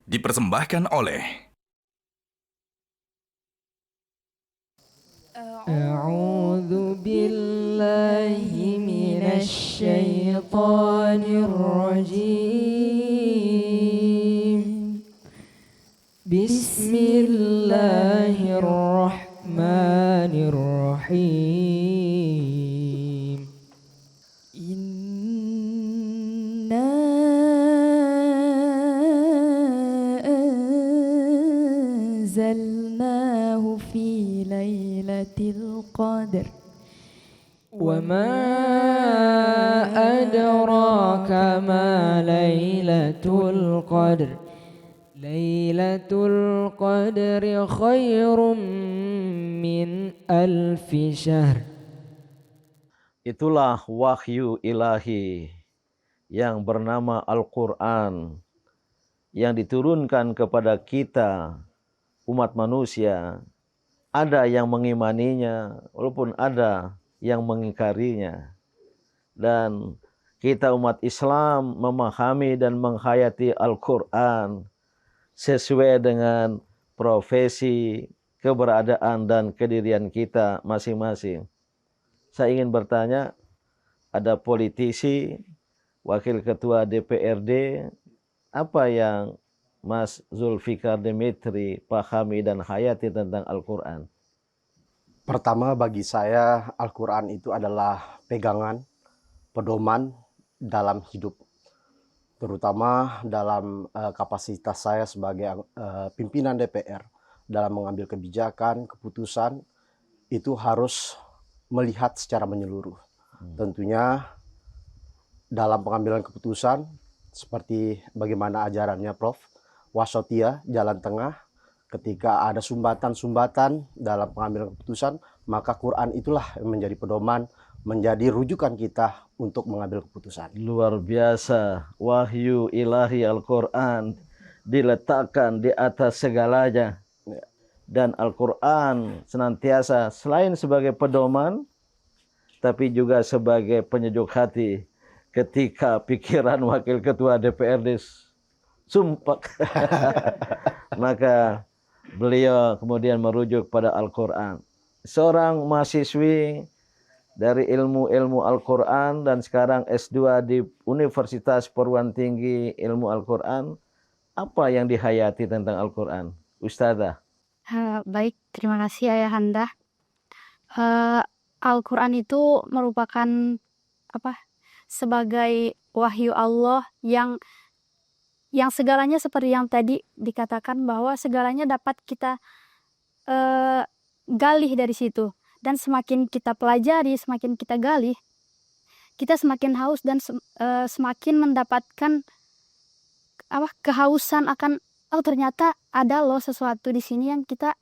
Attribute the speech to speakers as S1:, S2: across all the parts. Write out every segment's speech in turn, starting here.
S1: Dipersembahkan oleh
S2: أعوذ بالله من الشيطان الرجيم بسم الله الرحمن الرحيم إنا أنزلناه في ليلة القدر وما أدراك ما ليلة القدر ليلة القدر خير من ألف شهر.
S3: Itulah wahyu ilahi yang bernama Al-Quran yang diturunkan kepada kita umat manusia. Ada yang mengimaninya walaupun ada yang mengingkarinya. Dan kita umat Islam memahami dan menghayati Al-Quran sesuai dengan profesi, keberadaan dan kedirian kita masing-masing. Saya ingin bertanya, ada politisi, wakil ketua DPRD, apa yang Mas Zulfikar Demitri pahami dan hayati tentang Al-Quran?
S4: Pertama, bagi saya Al-Quran itu adalah pegangan, pedoman dalam hidup. Terutama dalam kapasitas saya sebagai pimpinan DPR. Dalam mengambil kebijakan, keputusan, itu harus melihat secara menyeluruh. Tentunya dalam pengambilan keputusan, seperti bagaimana ajarannya Prof, wasatiyah, jalan tengah. Ketika ada sumbatan-sumbatan dalam pengambilan keputusan, maka Quran itulah yang menjadi pedoman, menjadi rujukan kita untuk mengambil keputusan.
S3: Luar biasa, wahyu ilahi Al-Quran diletakkan di atas segalanya. Dan Al-Quran senantiasa selain sebagai pedoman, tapi juga sebagai penyejuk hati ketika pikiran wakil ketua DPRD sumpah. Maka beliau kemudian merujuk pada Al-Quran. Seorang mahasiswi dari ilmu Al-Quran dan sekarang S2 di Universitas Perguruan Tinggi Ilmu Al-Quran, apa yang dihayati tentang Al-Quran, Ustazah?
S5: Baik, terima kasih Ayahanda. Al-Quran itu merupakan sebagai wahyu Allah yang segalanya seperti yang tadi dikatakan bahwa segalanya dapat kita galih dari situ. Dan semakin kita pelajari, semakin kita galih, kita semakin haus dan semakin mendapatkan kehausan akan ternyata ada loh sesuatu di sini yang kita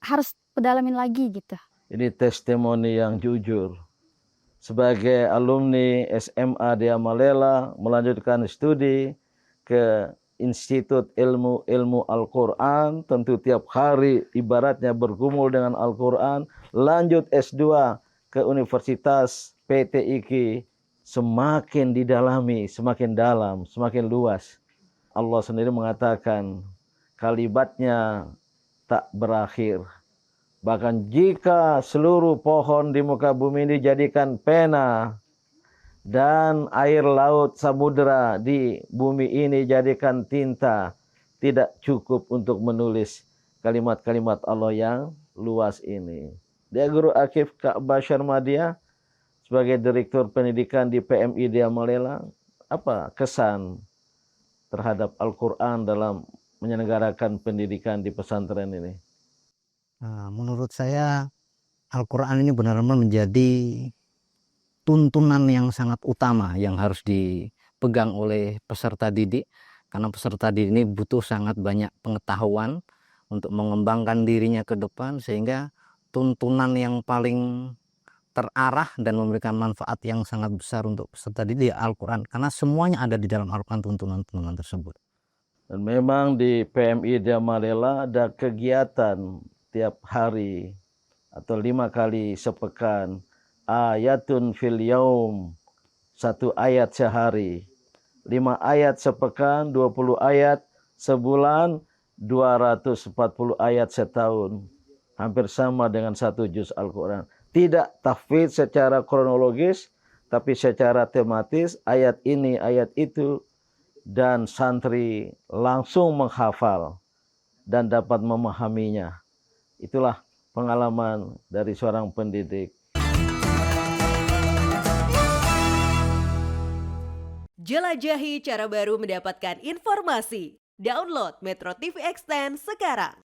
S5: harus pedalamin lagi gitu.
S3: Ini testimoni yang jujur. Sebagai alumni SMA di Amalela, melanjutkan studi ke Institut Ilmu Al-Quran, tentu tiap hari ibaratnya bergumul dengan Al-Quran, lanjut S2 ke Universitas PTIK, semakin didalami, semakin dalam, semakin luas. Allah sendiri mengatakan, kalimatnya tak berakhir. Bahkan jika seluruh pohon di muka bumi ini dijadikan pena, dan air laut samudera di bumi ini jadikan tinta, tidak cukup untuk menulis kalimat-kalimat Allah yang luas ini. Dia Guru Akif Ka'bah Syarmadia sebagai Direktur Pendidikan di PMI Dia Malela, apa kesan terhadap Al-Quran dalam menyelenggarakan pendidikan di pesantren ini?
S6: Menurut saya Al-Quran ini benar-benar menjadi tuntunan yang sangat utama yang harus dipegang oleh peserta didik, karena peserta didik ini butuh sangat banyak pengetahuan untuk mengembangkan dirinya ke depan, sehingga tuntunan yang paling terarah dan memberikan manfaat yang sangat besar untuk peserta didik Al-Quran, karena semuanya ada di dalam Al-Quran, tuntunan-tuntunan tersebut.
S3: Dan memang di PMI Dia Malela ada kegiatan tiap hari atau 5 kali sepekan, ayatun fil yaum, 1 ayat sehari, 5 ayat sepekan, 20 ayat sebulan 240 ayat setahun. Hampir sama dengan 1 juz Al-Quran. Tidak tahfidz secara kronologis, tapi secara tematis, ayat ini, ayat itu, dan santri langsung menghafal dan dapat memahaminya. Itulah pengalaman dari seorang pendidik.
S1: Jelajahi cara baru mendapatkan informasi. Download Metro TV Extend sekarang.